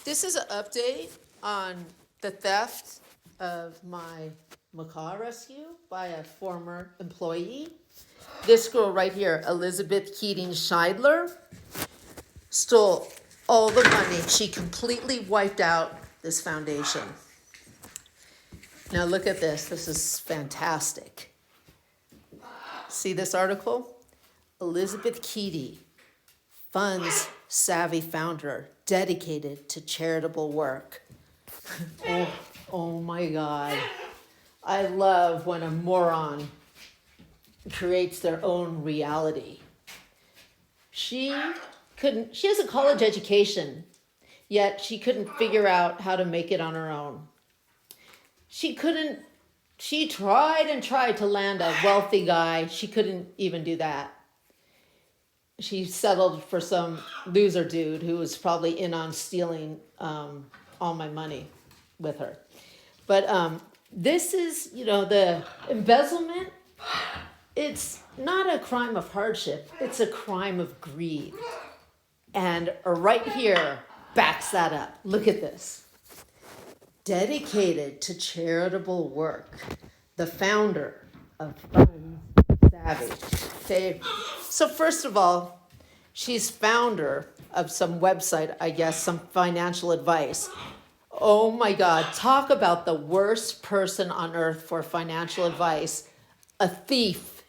This is an update on the theft of my macaw rescue by a former employee. This girl right here, Elizabeth Keating Scheidler, stole all the money. She completely wiped out this foundation. Now look at this. This is fantastic. See this article? Elizabeth Keating funds savvy founder dedicated to charitable work. Oh my God. I love when a moron creates their own reality. She has a college education, yet she couldn't figure out how to make it on her own. She tried and tried to land a wealthy guy. She couldn't even do that. She settled for some loser dude who was probably in on stealing all my money with her. But this is, the embezzlement. It's not a crime of hardship. It's a crime of greed. And right here backs that up. Look at this. Dedicated to charitable work, the founder of Funds Savvy. Okay. So first of all, she's founder of some website, I guess, some financial advice. Oh my God, talk about the worst person on earth for financial advice, a thief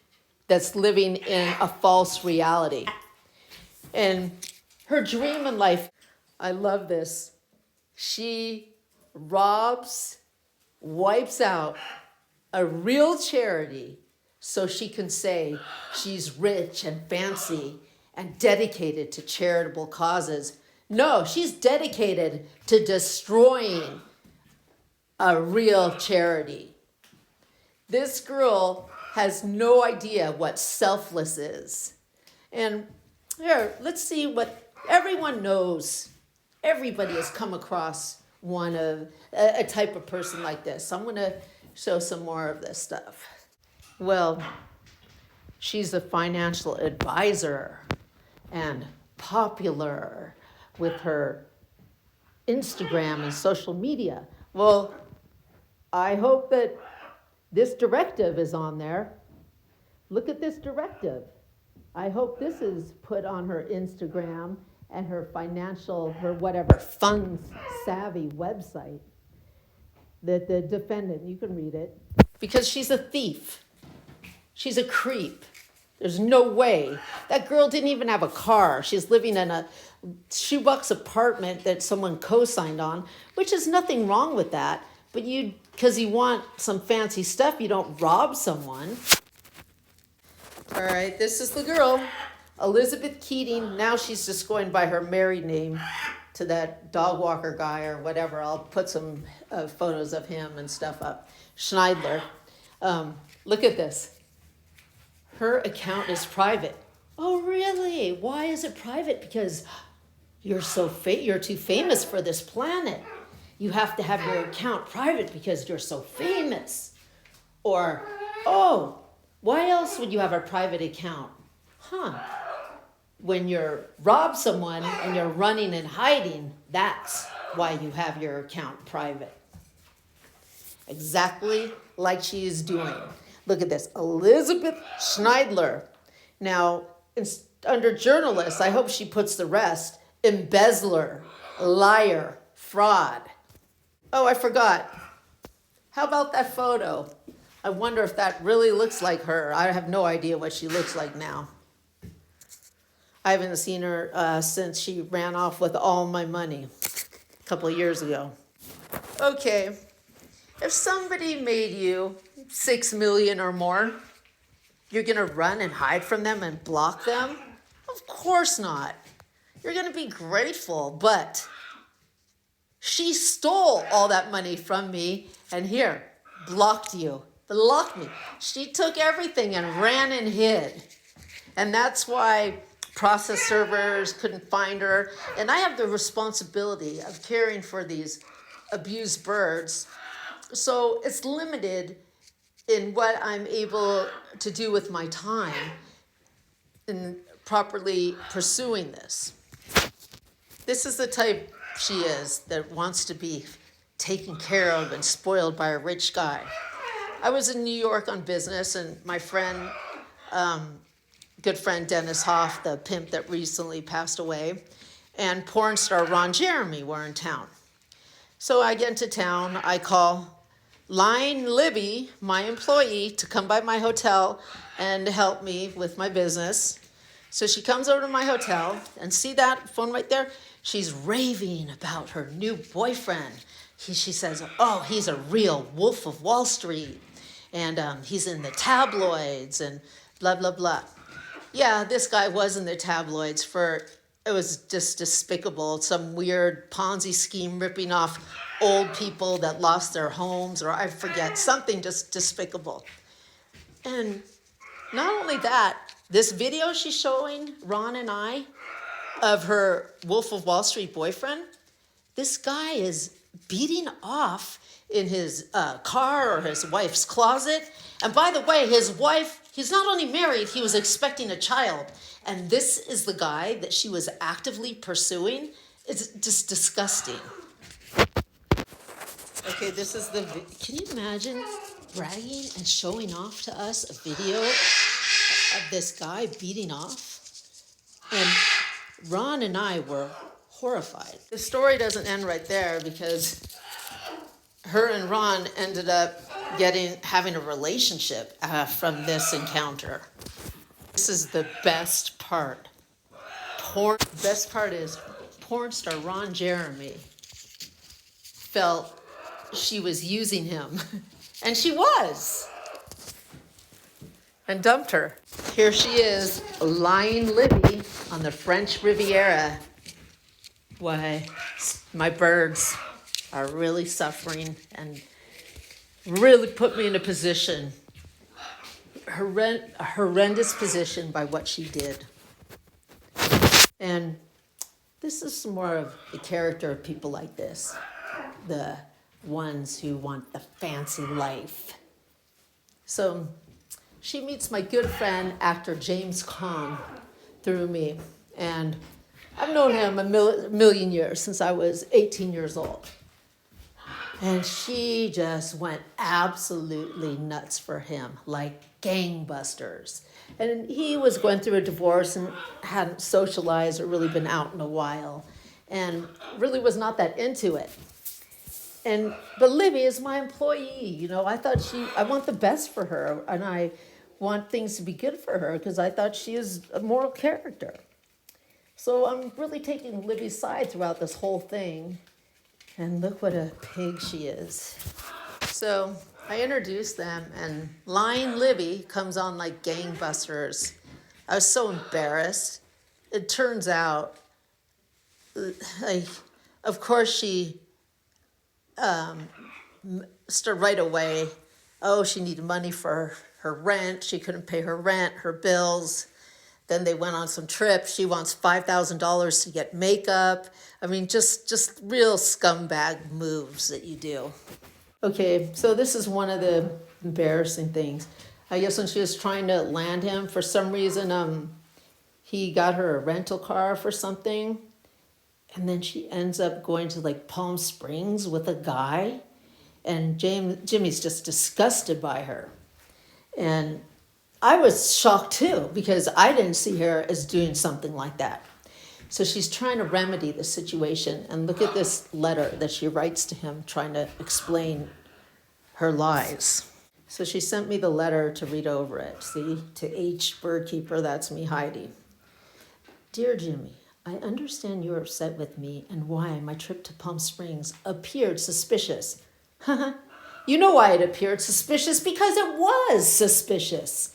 that's living in a false reality. And her dream in life, I love this, she robs, wipes out a real charity so she can say she's rich and fancy and dedicated to charitable causes. No, she's dedicated to destroying a real charity. This girl has no idea what selfless is. And here, let's see what everyone knows. Everybody has come across a type of person like this. I'm gonna show some more of this stuff. Well, she's a financial advisor and popular with her Instagram and social media. Well, I hope that this directive is on there. Look at this directive. I hope this is put on her Instagram and her Funds Savvy website. That the defendant, you can read it. Because she's a thief. She's a creep. There's no way. That girl didn't even have a car. She's living in a shoebox apartment that someone co-signed on, which is nothing wrong with that. But because you want some fancy stuff, you don't rob someone. All right, this is the girl, Elizabeth Keating. Now she's just going by her married name to that dog walker guy or whatever. I'll put some photos of him and stuff up. Schneidler. Look at this. Her account is private. Oh, really? Why is it private? Because you're too famous for this planet. You have to have your account private because you're so famous. Or, why else would you have a private account? When you rob someone and you're running and hiding, that's why you have your account private. Exactly like she is doing. Look at this, Elizabeth Schneidler. Now, under journalists, I hope she puts the rest. Embezzler, liar, fraud. Oh, I forgot. How about that photo? I wonder if that really looks like her. I have no idea what she looks like now. I haven't seen her since she ran off with all my money a couple of years ago. Okay, if somebody made you 6 million or more, you're gonna run and hide from them and block them? Of course not. You're gonna be grateful, but she stole all that money from me and here, blocked me. She took everything and ran and hid. And that's why process servers couldn't find her. And I have the responsibility of caring for these abused birds. So it's limited in what I'm able to do with my time in properly pursuing this. This is the type she is that wants to be taken care of and spoiled by a rich guy. I was in New York on business, and my friend, good friend Dennis Hoff, the pimp that recently passed away, and porn star Ron Jeremy were in town. So I get into town, I call Line Libby, my employee, to come by my hotel and help me with my business. So she comes over to my hotel, and see that phone right there? She's raving about her new boyfriend. She says, oh, he's a real Wolf of Wall Street, and he's in the tabloids, and blah, blah, blah. Yeah, this guy was in the tabloids it was just despicable. Some weird Ponzi scheme ripping off old people that lost their homes, or I forget, something just despicable. And not only that, this video she's showing Ron and I of her Wolf of Wall Street boyfriend, this guy is beating off in his car or his wife's closet. And by the way, his wife, he's not only married, he was expecting a child. And this is the guy that she was actively pursuing. It's just disgusting. Okay, this is can you imagine bragging and showing off to us a video of this guy beating off? And Ron and I were horrified. The story doesn't end right there, because her and Ron ended up having a relationship from this encounter. This is the best part. Best part is porn star Ron Jeremy felt she was using him, and she was, and dumped her. Here she is, lying Libby on the French Riviera. Why, my birds are really suffering and really put me in a position, a horrendous position by what she did. And this is more of the character of people like this, the ones who want the fancy life. So she meets my good friend, actor James Caan, through me. And I've known him a million years, since I was 18 years old. And she just went absolutely nuts for him, like gangbusters. And he was going through a divorce and hadn't socialized or really been out in a while, and really was not that into it. But Libby is my employee. I want the best for her, and I want things to be good for her, because I thought she is a moral character. So I'm really taking Libby's side throughout this whole thing. And look what a pig she is. So I introduced them, and lying Libby comes on like gangbusters. I was so embarrassed. It turns out, of course, she started right away. Oh, she needed money for her rent. She couldn't pay her rent, her bills. Then they went on some trips. She wants $5,000 to get makeup. I mean, just real scumbag moves that you do. Okay, so this is one of the embarrassing things. I guess when she was trying to land him, for some reason, he got her a rental car for something. And then she ends up going to like Palm Springs with a guy. And Jimmy's just disgusted by her. And I was shocked too, because I didn't see her as doing something like that. So she's trying to remedy the situation, and look at this letter that she writes to him, trying to explain her lies. So she sent me the letter to read over it. See, to H. Birdkeeper, that's me, Heidi. Dear Jimmy, I understand you're upset with me and why my trip to Palm Springs appeared suspicious. You know why it appeared suspicious, because it was suspicious.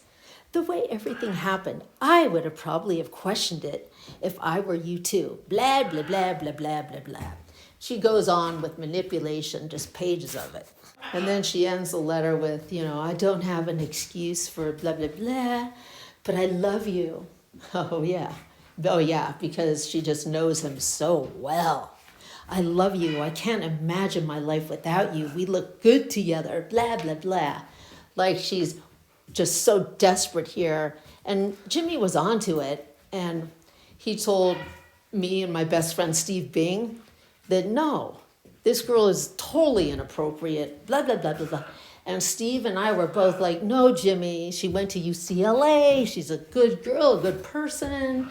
The way everything happened, I would have probably have questioned it if I were you too. Blah, blah, blah, blah, blah, blah, blah. She goes on with manipulation, just pages of it. And then she ends the letter with, I don't have an excuse for blah, blah, blah, but I love you. Oh, yeah. Oh, yeah, because she just knows him so well. I love you. I can't imagine my life without you. We look good together. Blah, blah, blah. Like she's just so desperate here. And Jimmy was onto it. And he told me and my best friend, Steve Bing, that no, this girl is totally inappropriate, blah, blah, blah, blah, blah. And Steve and I were both like, no, Jimmy, she went to UCLA. She's a good girl, a good person.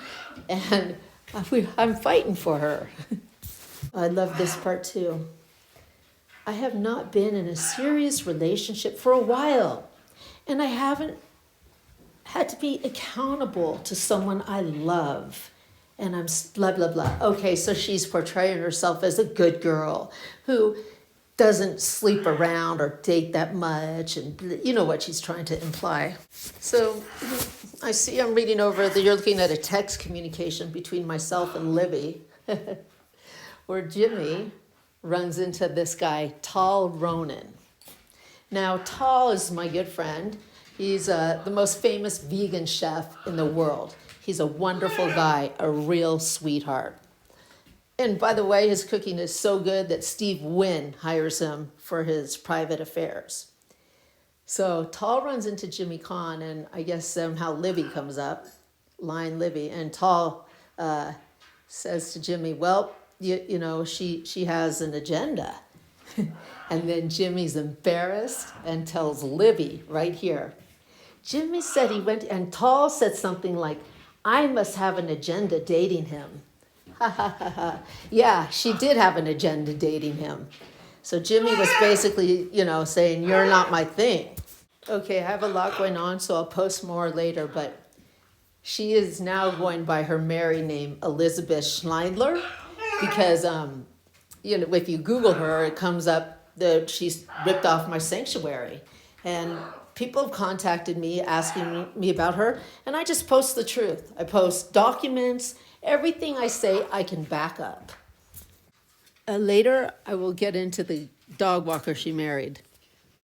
And I'm fighting for her. I love this part too. I have not been in a serious relationship for a while, and I haven't had to be accountable to someone I love. And I'm blah, blah, blah. Okay, so she's portraying herself as a good girl who doesn't sleep around or date that much, and you know what she's trying to imply. So I see I'm reading over that you're looking at a text communication between myself and Libby, where Jimmy runs into this guy, Tal Ronan. Now, Tal is my good friend. He's the most famous vegan chef in the world. He's a wonderful guy, a real sweetheart. And by the way, his cooking is so good that Steve Wynn hires him for his private affairs. So Tal runs into Jimmy Kahn, and I guess somehow Libby comes up, line Libby, and Tal says to Jimmy, well, you know, she has an agenda. And then Jimmy's embarrassed and tells Libby right here. Jimmy said he went, and Tal said something like, I must have an agenda dating him. Yeah, she did have an agenda dating him. So Jimmy was basically, you know, saying, you're not my thing. Okay, I have a lot going on, so I'll post more later, but she is now going by her married name, Elizabeth Schneidler, because, you know, if you Google her, it comes up that she's ripped off my sanctuary. And people have contacted me asking me about her, and I just post the truth. I post documents. Everything I say, I can back up. Later, I will get into the dog walker she married.